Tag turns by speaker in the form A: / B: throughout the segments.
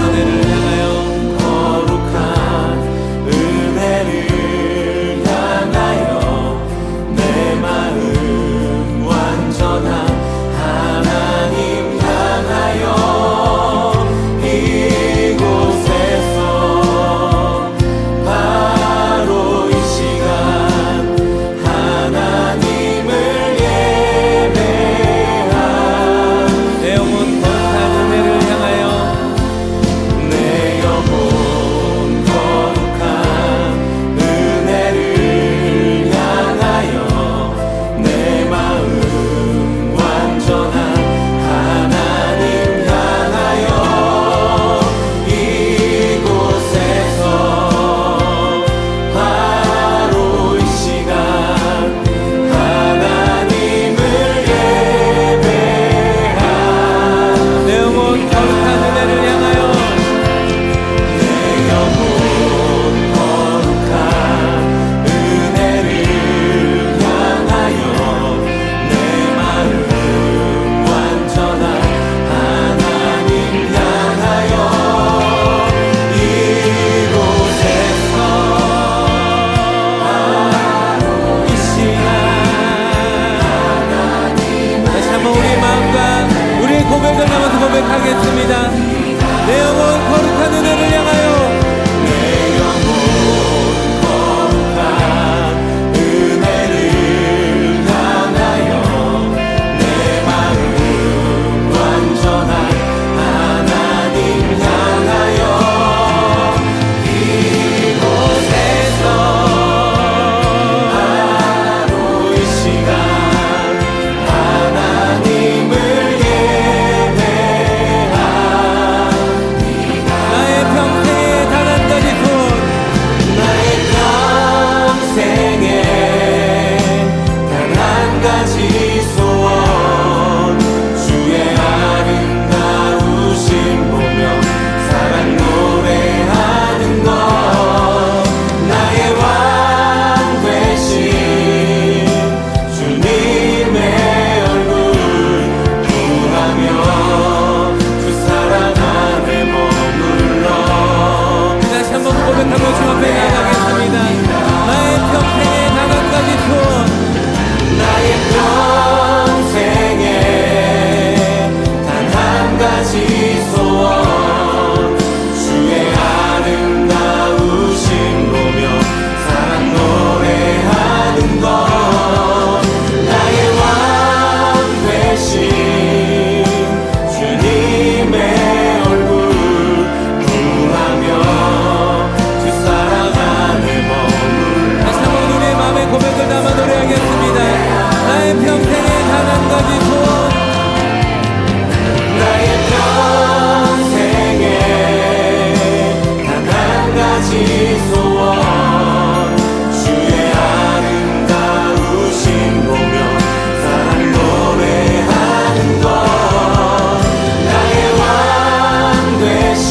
A: 은혜를 향하여
B: 거룩한 은혜를 향하여 내 마음 완전한 하나님 향하여 이곳에서 바로 이 시간 하나님을 예배하
A: 내 영혼 거룩한 은혜를 향하여
B: 내 영혼 거룩한 은혜를 향하여 내 마음 완전한 하나님 향하여 이곳에서 바로 이 시간 하나님을 예배하
A: 내 영혼 거룩한 은혜를 향하여
B: 내 영혼 거룩한 은혜를 향하여 내 마음 완전한 하나님 향하여 이곳에서 바로 이 시간
A: 다시 한번 우리의 마음과 우리의 고백을 담아서 고백하겠습니다. 내 영혼 거룩한 은혜를 향하여
B: 내 영혼 거룩한 은혜를 향하여 내 마음 완전한 하나님 향하여 이곳에서 바로 이 시간 하나님을 예배하
A: 나의 평생에 단 한 가지 소원
B: 나의 평생에 단 한 가지 소원 주의 아름다우신 보며 사랑 노래하는 것 나의 왕 되신 주님의 얼굴 구하며 주 사랑 안에 머물러
A: 다시 한번 고백하며 주 앞에 나가겠습니다. 나의 평생에 단 한 가지 소원
B: 나의 평생에 단 한 가지 소원 주의 아름다우신 보며 사랑 노래하는 것 나의 왕 되신 주님의 얼굴 구하며 주 사랑 안에 머물러
A: 다시 한번 우리의 마음의 고백을 담아 노래하겠습니다. 나의 평생에 단 한 가지 소원
B: 나의 평생에 단 한 가지 소원 주의 아름다우신 보며 사랑 노래하는 것 나의 왕 되신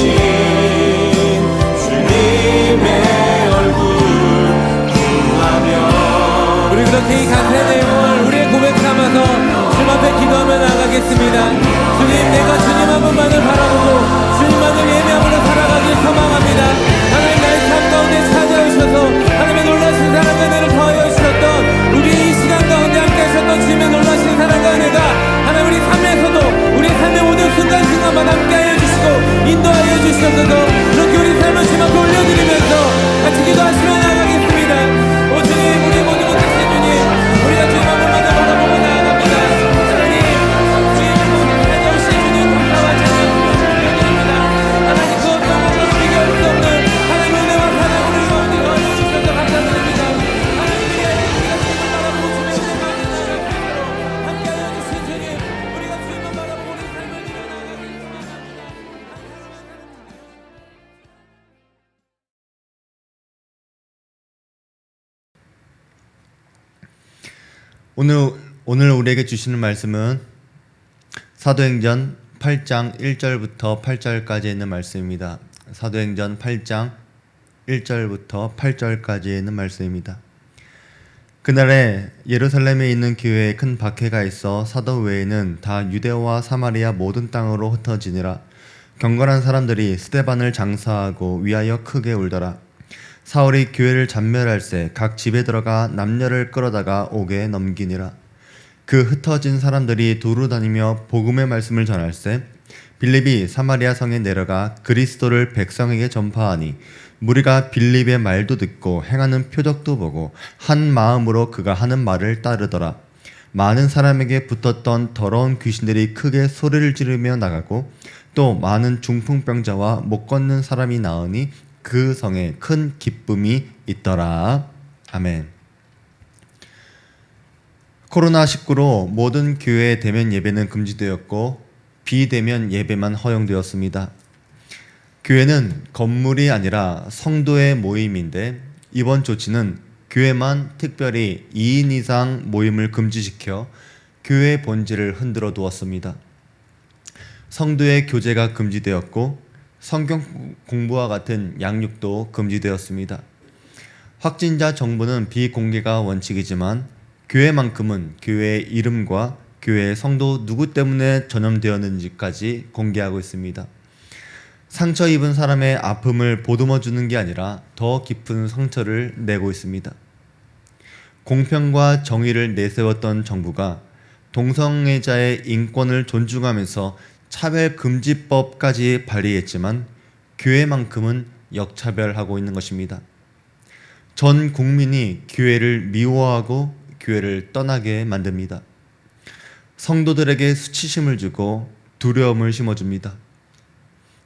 B: 주님의 얼굴 구하며
A: 우리 그렇게 이 감사의 내용을 우리의 고백 삼아서 주님 앞에 기도하며 나가겠습니다. 주님, 내가 주님 한 분만을 바라보고 주님만을 예배함으로 살아가길 소망합니다. 하나님, 나의 삶 가운데 찾아오셔서 하나님의 놀라신 사랑과 은혜를 더하여 주셨던 우리 이 시간 가운데 함께 하셨던 주님의 놀라신 사랑과 은혜가 하나님 우리 삶에서도 우리 삶의 모든 순간순간마다 함께 하여 주시고 인도하여 주시옵소서. 그렇게 우리 삶을 주님 앞에 올려드리면서 같이 기도하시며 나가겠습니다. 오 주님, 우리 모든 것 되신 주님, 우리가 주님 한 분만을 바라보고 나아갑니다. 하나님, 주님 찾아오신 주님 감사와 찬양 드립니다. 하나님, 그 어떤 것도 비교할 수 없는 하나님 은혜와 사랑을 우리 가운데 더하여 주셔서 감사드립니다. 하나님, 우리가 주님을 바라보고 주님의 은혜 가운데 나아갈 수 있도록 함께하여 주신 주님, 우리가 주님만 바라보고 우리 삶을 이뤄나가길 소망합니다.
C: 오늘 우리에게 주시는 말씀은 사도행전 8장 1절부터 8절까지 있는 말씀입니다. 사도행전 8장 1절부터 8절까지 있는 말씀입니다. 그날에 예루살렘에 있는 교회에 큰 박해가 있어 사도 외에는 다 유대와 사마리아 모든 땅으로 흩어지니라. 경건한 사람들이 스데반을 장사하고 위하여 크게 울더라. 사울이 교회를 잔멸할새 각 집에 들어가 남녀를 끌어다가 옥에 넘기니라. 그 흩어진 사람들이 두루 다니며 복음의 말씀을 전할새 빌립이 사마리아 성에 내려가 그리스도를 백성에게 전파하니 무리가 빌립의 말도 듣고 행하는 표적도 보고 한 마음으로 그가 하는 말을 따르더라. 많은 사람에게 붙었던 더러운 귀신들이 크게 소리를 지르며 나가고 또 많은 중풍병자와 못 걷는 사람이 나으니 그 성에 큰 기쁨이 있더라. 아멘. 코로나19로 모든 교회 대면 예배는 금지되었고 비대면 예배만 허용되었습니다. 교회는 건물이 아니라 성도의 모임인데 이번 조치는 교회만 특별히 2인 이상 모임을 금지시켜 교회의 본질을 흔들어 두었습니다. 성도의 교제가 금지되었고 성경 공부와 같은 양육도 금지되었습니다. 확진자 정보는 비공개가 원칙이지만 교회만큼은 교회의 이름과 교회의 성도 누구 때문에 전염되었는지까지 공개하고 있습니다. 상처 입은 사람의 아픔을 보듬어 주는 게 아니라 더 깊은 상처를 내고 있습니다. 공평과 정의를 내세웠던 정부가 동성애자의 인권을 존중하면서 차별금지법까지 발의했지만 교회만큼은 역차별하고 있는 것입니다. 전 국민이 교회를 미워하고 교회를 떠나게 만듭니다. 성도들에게 수치심을 주고 두려움을 심어줍니다.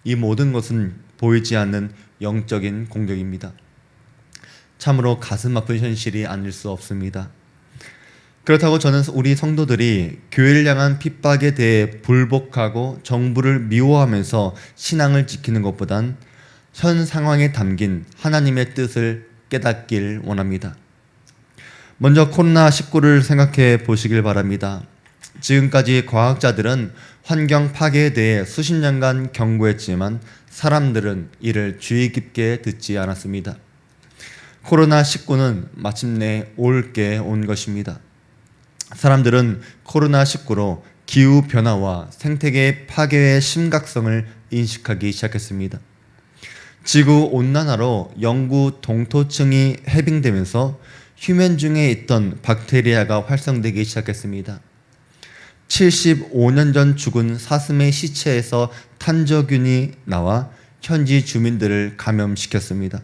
C: 이 모든 것은 보이지 않는 영적인 공격입니다. 참으로 가슴 아픈 현실이 아닐 수 없습니다. 그렇다고 저는 우리 성도들이 교회를 향한 핍박에 대해 불복하고 정부를 미워하면서 신앙을 지키는 것보단 현 상황에 담긴 하나님의 뜻을 깨닫길 원합니다. 먼저 코로나19를 생각해 보시길 바랍니다. 지금까지 과학자들은 환경 파괴에 대해 수십 년간 경고했지만 사람들은 이를 주의 깊게 듣지 않았습니다. 코로나19는 마침내 올게 온 것입니다. 사람들은 코로나19로 기후변화와 생태계 파괴의 심각성을 인식하기 시작했습니다. 지구온난화로 영구 동토층이 해빙되면서 휴면 중에 있던 박테리아가 활성되기 시작했습니다. 75년 전 죽은 사슴의 시체에서 탄저균이 나와 현지 주민들을 감염시켰습니다.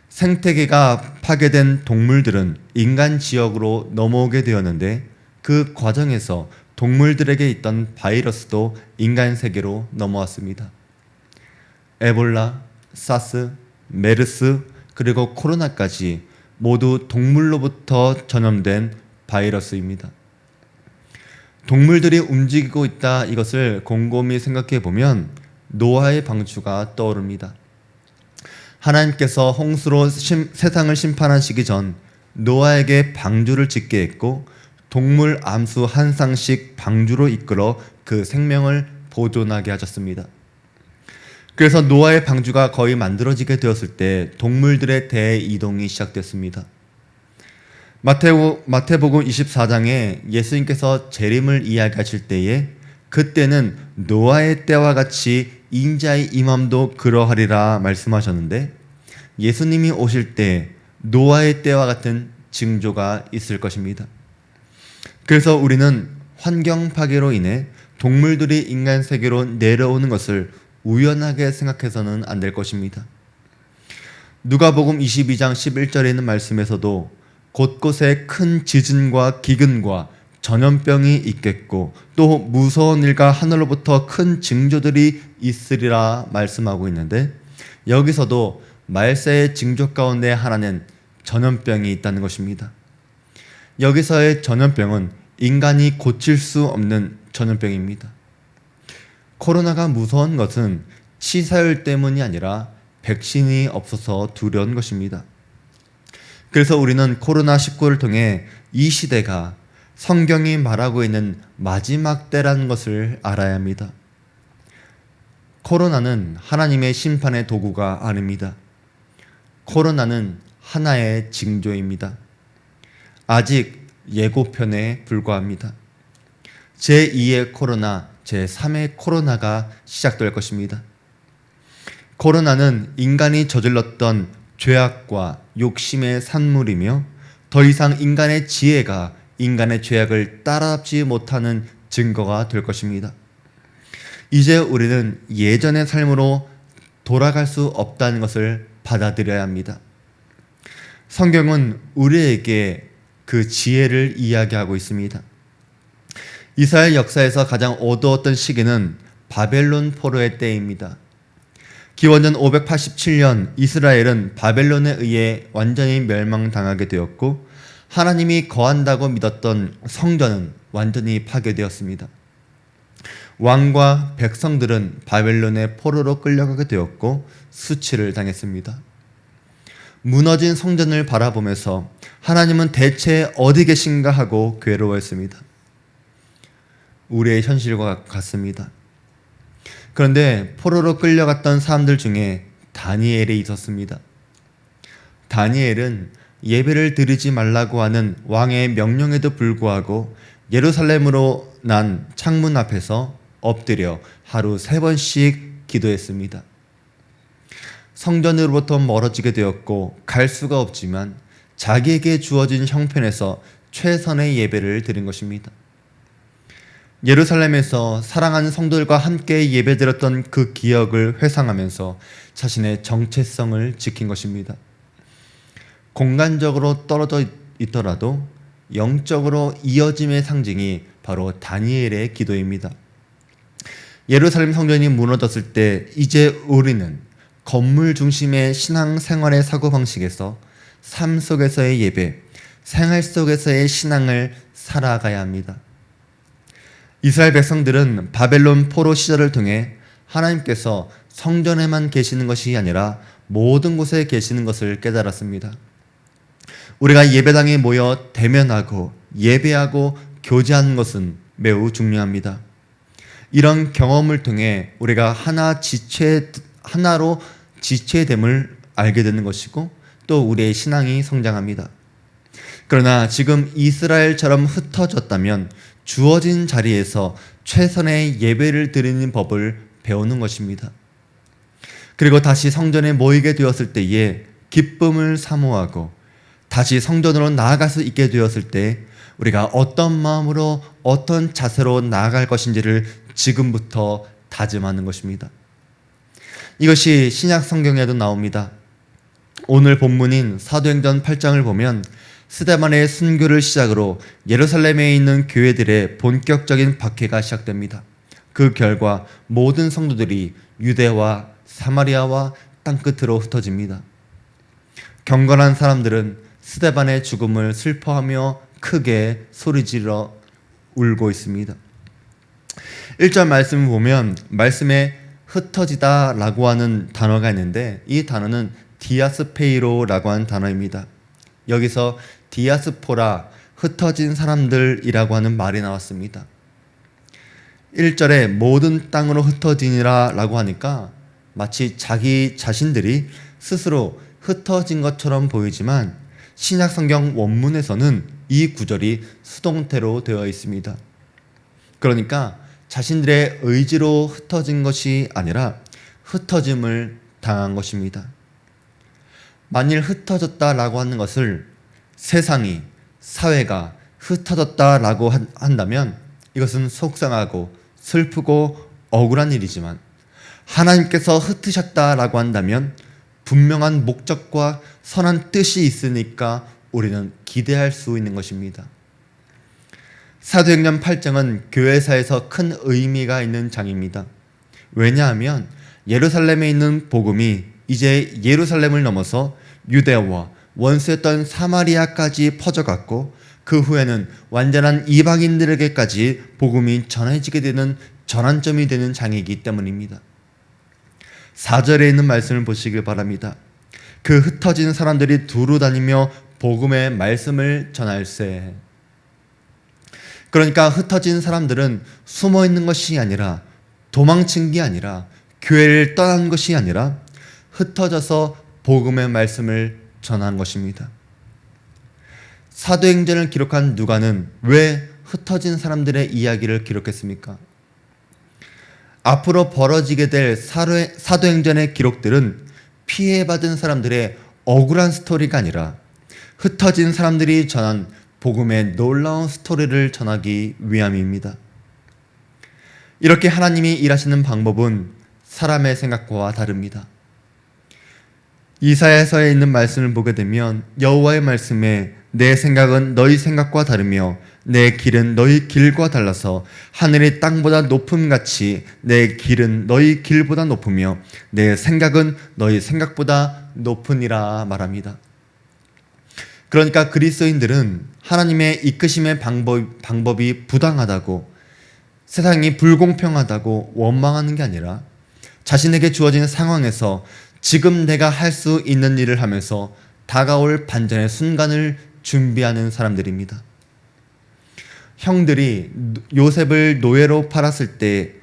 C: 생태계가 파괴된 동물들은 인간 지역으로 넘어오게 되었는데 그 과정에서 동물들에게 있던 바이러스도 인간 세계로 넘어왔습니다. 에볼라, 사스, 메르스, 그리고 코로나까지 모두 동물로부터 전염된 바이러스입니다. 동물들이 움직이고 있다, 이것을 곰곰이 생각해 보면 노아의 방주가 떠오릅니다. 하나님께서 홍수로 세상을 심판하시기 전 노아에게 방주를 짓게 했고 동물 암수 한 쌍씩 방주로 이끌어 그 생명을 보존하게 하셨습니다. 그래서 노아의 방주가 거의 만들어지게 되었을 때 동물들의 대이동이 시작됐습니다. 마태복음 24장에 예수님께서 재림을 이야기하실 때에 그때는 노아의 때와 같이 인자의 임함도 그러하리라 말씀하셨는데 예수님이 오실 때 노아의 때와 같은 징조가 있을 것입니다. 그래서 우리는 환경 파괴로 인해 동물들이 인간 세계로 내려오는 것을 우연하게 생각해서는 안 될 것입니다. 누가복음 22장 11절에 있는 말씀에서도 곳곳에 큰 지진과 기근과 전염병이 있겠고 또 무서운 일과 하늘로부터 큰 징조들이 있으리라 말씀하고 있는데 여기서도 말세의 징조 가운데 하나는 전염병이 있다는 것입니다. 여기서의 전염병은 인간이 고칠 수 없는 전염병입니다. 코로나가 무서운 것은 치사율 때문이 아니라 백신이 없어서 두려운 것입니다. 그래서 우리는 코로나19를 통해 이 시대가 성경이 말하고 있는 마지막 때라는 것을 알아야 합니다. 코로나는 하나님의 심판의 도구가 아닙니다. 코로나는 하나의 징조입니다. 아직 예고편에 불과합니다. 제2의 코로나, 제3의 코로나가 시작될 것입니다. 코로나는 인간이 저질렀던 죄악과 욕심의 산물이며 더 이상 인간의 지혜가 인간의 죄악을 따라잡지 못하는 증거가 될 것입니다. 이제 우리는 예전의 삶으로 돌아갈 수 없다는 것을 받아들여야 합니다. 성경은 우리에게 그 지혜를 이야기하고 있습니다. 이스라엘 역사에서 가장 어두웠던 시기는 바벨론 포로의 때입니다. 기원전 587년 이스라엘은 바벨론에 의해 완전히 멸망당하게 되었고 하나님이 거한다고 믿었던 성전은 완전히 파괴되었습니다. 왕과 백성들은 바벨론의 포로로 끌려가게 되었고 수치를 당했습니다. 무너진 성전을 바라보면서 하나님은 대체 어디 계신가 하고 괴로워했습니다. 우리의 현실과 같습니다. 그런데 포로로 끌려갔던 사람들 중에 다니엘이 있었습니다. 다니엘은 예배를 드리지 말라고 하는 왕의 명령에도 불구하고 예루살렘으로 난 창문 앞에서 엎드려 하루 3번씩 기도했습니다. 성전으로부터 멀어지게 되었고 갈 수가 없지만 자기에게 주어진 형편에서 최선의 예배를 드린 것입니다. 예루살렘에서 사랑하는 성도들과 함께 예배드렸던 그 기억을 회상하면서 자신의 정체성을 지킨 것입니다. 공간적으로 떨어져 있더라도 영적으로 이어짐의 상징이 바로 다니엘의 기도입니다. 예루살렘 성전이 무너졌을 때 이제 우리는 건물 중심의 신앙생활의 사고방식에서 삶 속에서의 예배, 생활 속에서의 신앙을 살아가야 합니다. 이스라엘 백성들은 바벨론 포로 시절을 통해 하나님께서 성전에만 계시는 것이 아니라 모든 곳에 계시는 것을 깨달았습니다. 우리가 예배당에 모여 대면하고 예배하고 교제하는 것은 매우 중요합니다. 이런 경험을 통해 우리가 하나로 지체됨을 알게 되는 것이고 또 우리의 신앙이 성장합니다. 그러나 지금 이스라엘처럼 흩어졌다면 주어진 자리에서 최선의 예배를 드리는 법을 배우는 것입니다. 그리고 다시 성전에 모이게 되었을 때에 기쁨을 사모하고 다시 성전으로 나아갈 수 있게 되었을 때 우리가 어떤 마음으로 어떤 자세로 나아갈 것인지를 지금부터 다짐하는 것입니다. 이것이 신약 성경에도 나옵니다. 오늘 본문인 사도행전 8장을 보면 스데반의 순교를 시작으로 예루살렘에 있는 교회들의 본격적인 박해가 시작됩니다. 그 결과 모든 성도들이 유대와 사마리아와 땅끝으로 흩어집니다. 경건한 사람들은 스데반의 죽음을 슬퍼하며 크게 소리지르 울고 있습니다. 1절 말씀을 보면 말씀에 흩어지다 라고 하는 단어가 있는데 이 단어는 디아스페이로라고 하는 단어입니다. 여기서 디아스포라, 흩어진 사람들이라고 하는 말이 나왔습니다. 1절에 모든 땅으로 흩어지니라 라고 하니까 마치 자기 자신들이 스스로 흩어진 것처럼 보이지만 신약 성경 원문에서는 이 구절이 수동태로 되어 있습니다. 그러니까 자신들의 의지로 흩어진 것이 아니라 흩어짐을 당한 것입니다. 만일 흩어졌다라고 하는 것을 세상이, 사회가 흩어졌다라고 한다면 이것은 속상하고 슬프고 억울한 일이지만 하나님께서 흩으셨다라고 한다면 분명한 목적과 선한 뜻이 있으니까 우리는 기대할 수 있는 것입니다. 사도행전 8장은 교회사에서 큰 의미가 있는 장입니다. 왜냐하면 예루살렘에 있는 복음이 이제 예루살렘을 넘어서 유대와 원수였던 사마리아까지 퍼져갔고 그 후에는 완전한 이방인들에게까지 복음이 전해지게 되는 전환점이 되는 장이기 때문입니다. 4절에 있는 말씀을 보시길 바랍니다. 그 흩어진 사람들이 두루 다니며 복음의 말씀을 전할세. 그러니까 흩어진 사람들은 숨어 있는 것이 아니라 도망친 게 아니라 교회를 떠난 것이 아니라 흩어져서 복음의 말씀을 전한 것입니다. 사도행전을 기록한 누가는 왜 흩어진 사람들의 이야기를 기록했습니까? 앞으로 벌어지게 될 사도행전의 기록들은 피해받은 사람들의 억울한 스토리가 아니라 흩어진 사람들이 전한 복음의 놀라운 스토리를 전하기 위함입니다. 이렇게 하나님이 일하시는 방법은 사람의 생각과 다릅니다. 이사야서에 있는 말씀을 보게 되면 여호와의 말씀에 내 생각은 너희 생각과 다르며 내 길은 너희 길과 달라서 하늘이 땅보다 높음같이 내 길은 너희 길보다 높으며 내 생각은 너희 생각보다 높으니라 말합니다. 그러니까 그리스도인들은 하나님의 이끄심의 방법이 부당하다고, 세상이 불공평하다고 원망하는 게 아니라 자신에게 주어진 상황에서 지금 내가 할 수 있는 일을 하면서 다가올 반전의 순간을 준비하는 사람들입니다. 형들이 요셉을 노예로 팔았을 때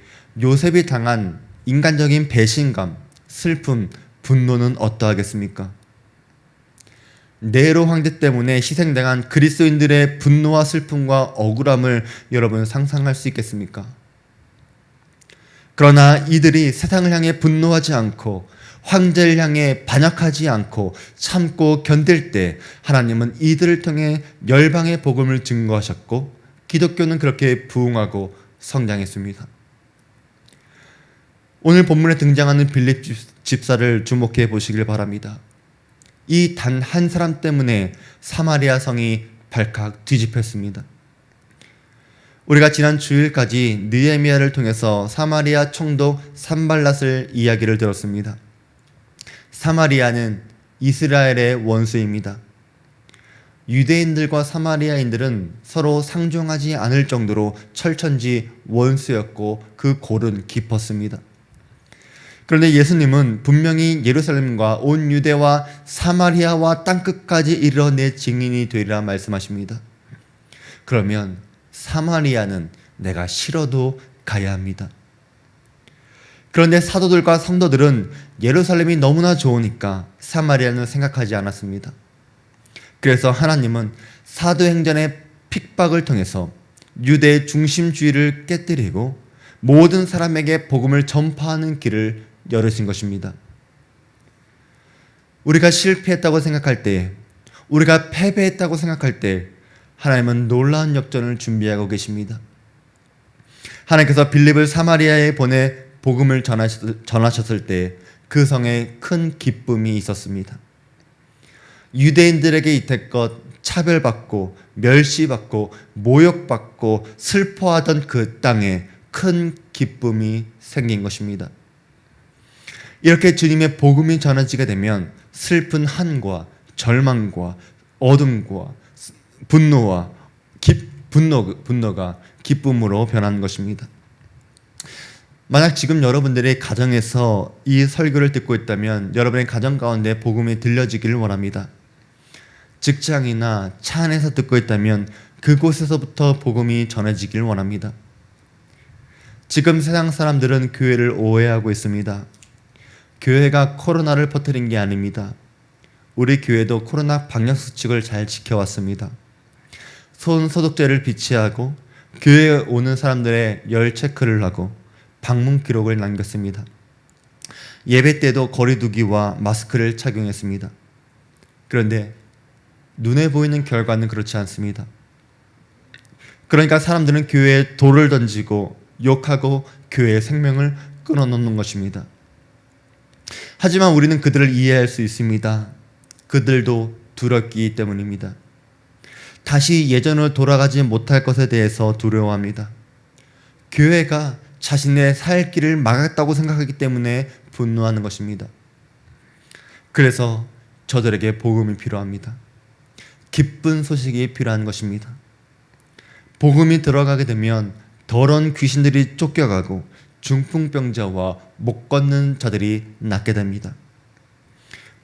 C: 요셉이 당한 인간적인 배신감, 슬픔, 분노는 어떠하겠습니까? 네로 황제 때문에 희생당한 그리스도인들의 분노와 슬픔과 억울함을 여러분 상상할 수 있겠습니까? 그러나 이들이 세상을 향해 분노하지 않고 황제를 향해 반역하지 않고 참고 견딜 때 하나님은 이들을 통해 열방의 복음을 증거하셨고 기독교는 그렇게 부흥하고 성장했습니다. 오늘 본문에 등장하는 빌립 집사를 주목해 보시길 바랍니다. 이 단 한 사람 때문에 사마리아 성이 발칵 뒤집혔습니다. 우리가 지난 주일까지 느헤미야를 통해서 사마리아 총독 산발랏을 이야기를 들었습니다. 사마리아는 이스라엘의 원수입니다. 유대인들과 사마리아인들은 서로 상종하지 않을 정도로 철천지 원수였고 그 골은 깊었습니다. 그런데 예수님은 분명히 예루살렘과 온 유대와 사마리아와 땅끝까지 이르러 내 증인이 되리라 말씀하십니다. 그러면 사마리아는 내가 싫어도 가야 합니다. 그런데 사도들과 성도들은 예루살렘이 너무나 좋으니까 사마리아는 생각하지 않았습니다. 그래서 하나님은 사도행전의 핍박을 통해서 유대의 중심주의를 깨뜨리고 모든 사람에게 복음을 전파하는 길을 열으신 것입니다. 우리가 실패했다고 생각할 때, 우리가 패배했다고 생각할 때 하나님은 놀라운 역전을 준비하고 계십니다. 하나님께서 빌립을 사마리아에 보내 복음을 전하셨을 때 그 성에 큰 기쁨이 있었습니다. 유대인들에게 이때껏 차별받고 멸시받고 모욕받고 슬퍼하던 그 땅에 큰 기쁨이 생긴 것입니다. 이렇게 주님의 복음이 전해지게 되면 슬픈 한과 절망과 어둠과 분노가 기쁨으로 변하는 것입니다. 만약 지금 여러분들이 가정에서 이 설교를 듣고 있다면 여러분의 가정 가운데 복음이 들려지기를 원합니다. 직장이나 차 안에서 듣고 있다면 그곳에서부터 복음이 전해지기를 원합니다. 지금 세상 사람들은 교회를 오해하고 있습니다. 교회가 코로나를 퍼뜨린 게 아닙니다. 우리 교회도 코로나 방역수칙을 잘 지켜왔습니다. 손 소독제를 비치하고 교회에 오는 사람들의 열 체크를 하고 방문 기록을 남겼습니다. 예배 때도 거리 두기와 마스크를 착용했습니다. 그런데 눈에 보이는 결과는 그렇지 않습니다. 그러니까 사람들은 교회에 돌을 던지고 욕하고 교회의 생명을 끊어놓는 것입니다. 하지만 우리는 그들을 이해할 수 있습니다. 그들도 두렵기 때문입니다. 다시 예전으로 돌아가지 못할 것에 대해서 두려워합니다. 교회가 자신의 살 길을 막았다고 생각하기 때문에 분노하는 것입니다. 그래서 저들에게 복음이 필요합니다. 기쁜 소식이 필요한 것입니다. 복음이 들어가게 되면 더러운 귀신들이 쫓겨가고 중풍병자와 못 걷는 자들이 낫게 됩니다.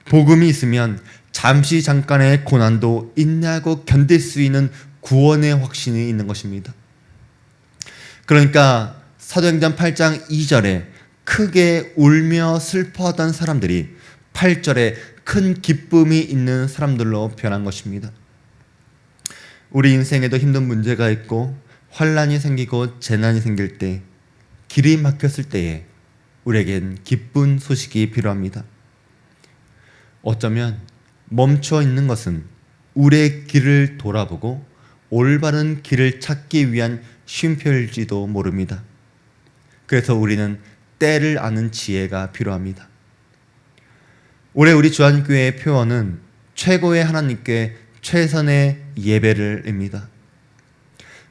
C: 복음이 있으면 잠시 잠깐의 고난도 인내하고 견딜 수 있는 구원의 확신이 있는 것입니다. 그러니까 사도행전 8장 2절에 크게 울며 슬퍼하던 사람들이 8절에 큰 기쁨이 있는 사람들로 변한 것입니다. 우리 인생에도 힘든 문제가 있고 환난이 생기고 재난이 생길 때 길이 막혔을 때에 우리에겐 기쁜 소식이 필요합니다. 어쩌면 멈춰 있는 것은 우리의 길을 돌아보고 올바른 길을 찾기 위한 쉼표일지도 모릅니다. 그래서 우리는 때를 아는 지혜가 필요합니다. 올해 우리 주안교회의 표어는 최고의 하나님께 최선의 예배를입니다.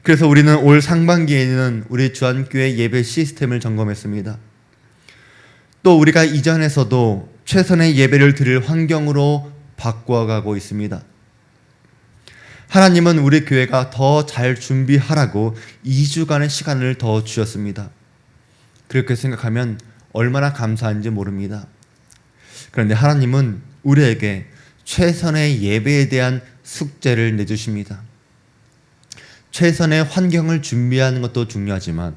C: 그래서 우리는 올 상반기에는 우리 주안교회 예배 시스템을 점검했습니다. 또 우리가 이전에서도 최선의 예배를 드릴 환경으로 바꿔가고 있습니다. 하나님은 우리 교회가 더 잘 준비하라고 2주간의 시간을 더 주셨습니다. 그렇게 생각하면 얼마나 감사한지 모릅니다. 그런데 하나님은 우리에게 최선의 예배에 대한 숙제를 내주십니다. 최선의 환경을 준비하는 것도 중요하지만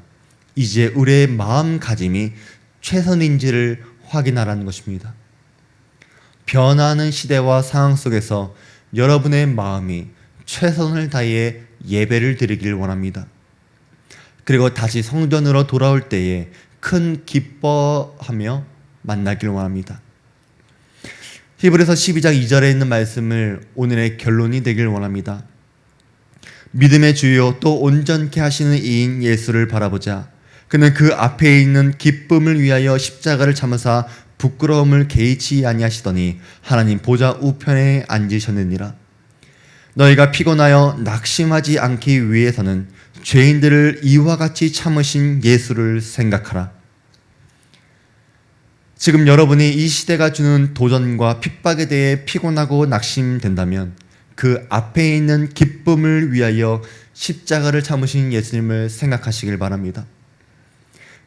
C: 이제 우리의 마음가짐이 최선인지를 확인하라는 것입니다. 변화하는 시대와 상황 속에서 여러분의 마음이 최선을 다해 예배를 드리길 원합니다. 그리고 다시 성전으로 돌아올 때에 큰 기뻐하며 만나길 원합니다. 히브리서 12장 2절에 있는 말씀을 오늘의 결론이 되길 원합니다. 믿음의 주요 또 온전케 하시는 이인 예수를 바라보자. 그는 그 앞에 있는 기쁨을 위하여 십자가를 참으사 부끄러움을 개의치 아니하시더니 하나님 보좌 우편에 앉으셨느니라. 너희가 피곤하여 낙심하지 않기 위해서는 죄인들을 이와 같이 참으신 예수를 생각하라. 지금 여러분이 이 시대가 주는 도전과 핍박에 대해 피곤하고 낙심된다면 그 앞에 있는 기쁨을 위하여 십자가를 참으신 예수님을 생각하시길 바랍니다.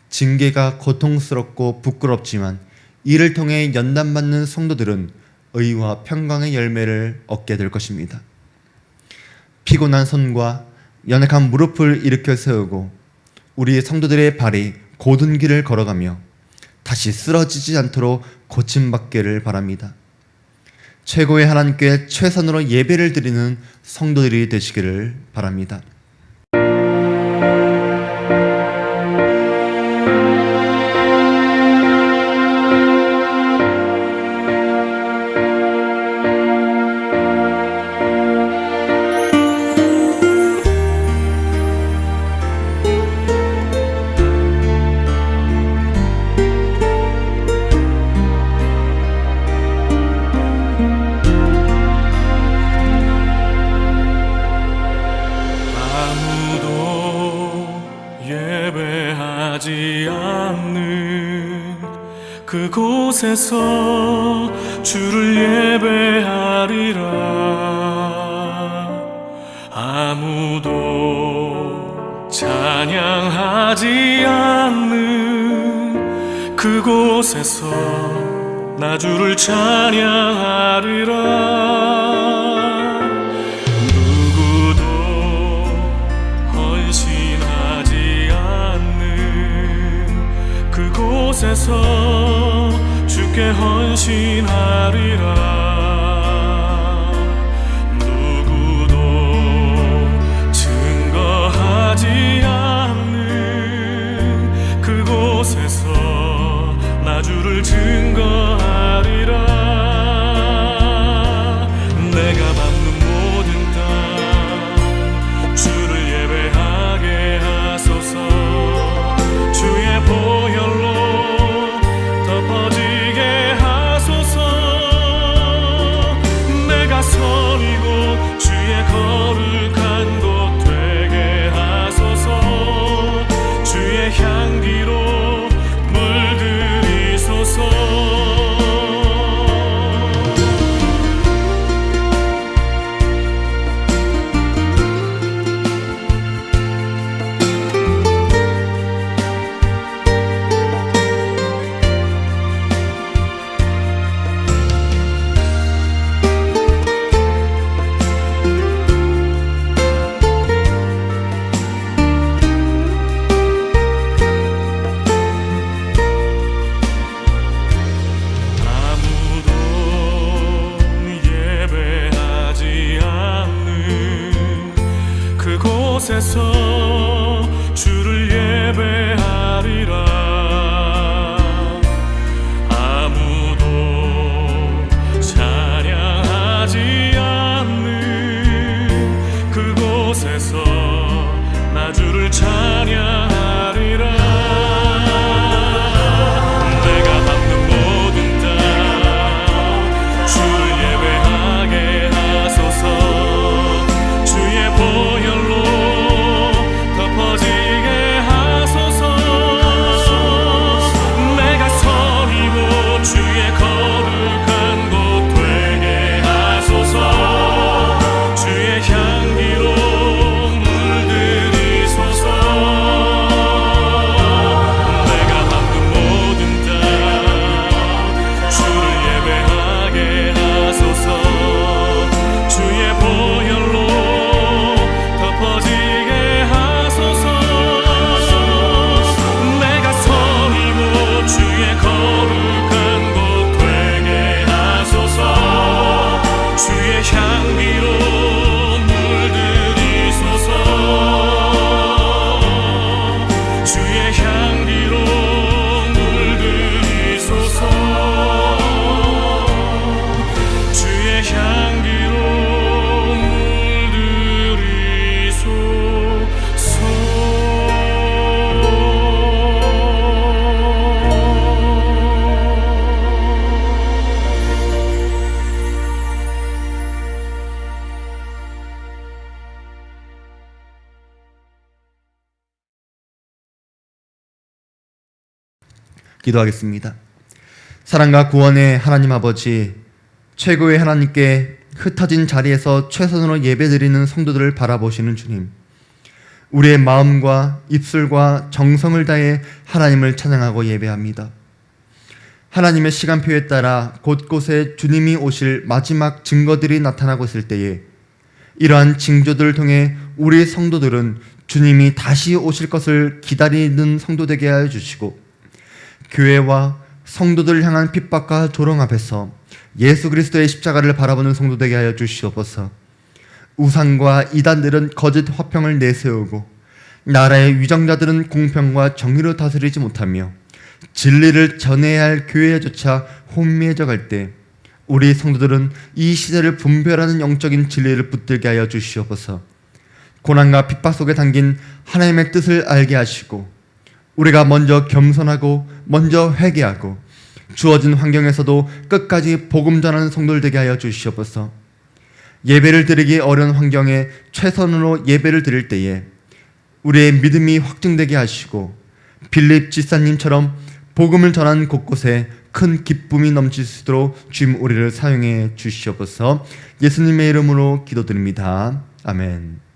C: 징계가 고통스럽고 부끄럽지만 이를 통해 연단받는 성도들은 의와 평강의 열매를 얻게 될 것입니다. 피곤한 손과 연약한 무릎을 일으켜 세우고 우리 성도들의 발이 곧은 길을 걸어가며 다시 쓰러지지 않도록 고침받기를 바랍니다. 최고의 하나님께 최선으로 예배를 드리는 성도들이 되시기를 바랍니다.
B: 예배하지 않는 그곳에서 주를 예배하리라. 아무도 찬양하지 않는 그곳에서 나 주를 찬양하리라. 그곳에서 주께 헌신하리라. 누구도 증거하지 않는 그곳에서 나 주를 증거하리라. 내가 받는 모든 땅 주를 예배하게 하소서. 주의 보혈로 덮어지게 하소서. 내가 선이고 주의 거룩한 곳 되게 하소서. 주의 향기로 물들이소서. 그곳에서 주를 예배하리라.
C: 기도하겠습니다. 사랑과 구원의 하나님 아버지, 최고의 하나님께 흩어진 자리에서 최선으로 예배드리는 성도들을 바라보시는 주님, 우리의 마음과 입술과 정성을 다해 하나님을 찬양하고 예배합니다. 하나님의 시간표에 따라 곳곳에 주님이 오실 마지막 증거들이 나타나고 있을 때에 이러한 징조들을 통해 우리 성도들은 주님이 다시 오실 것을 기다리는 성도 되게 하여 주시고, 교회와 성도들을 향한 핍박과 조롱 앞에서 예수 그리스도의 십자가를 바라보는 성도 되게 하여 주시옵소서. 우상과 이단들은 거짓 화평을 내세우고 나라의 위정자들은 공평과 정의로 다스리지 못하며 진리를 전해야 할 교회조차 혼미해져 갈 때 우리 성도들은 이 시대를 분별하는 영적인 진리를 붙들게 하여 주시옵소서. 고난과 핍박 속에 담긴 하나님의 뜻을 알게 하시고 우리가 먼저 겸손하고 먼저 회개하고 주어진 환경에서도 끝까지 복음 전하는 성도들 되게 하여 주시옵소서. 예배를 드리기 어려운 환경에 최선으로 예배를 드릴 때에 우리의 믿음이 확증되게 하시고 빌립 지사님처럼 복음을 전하는 곳곳에 큰 기쁨이 넘칠 수 있도록 주님 우리를 사용해 주시옵소서. 예수님의 이름으로 기도드립니다. 아멘.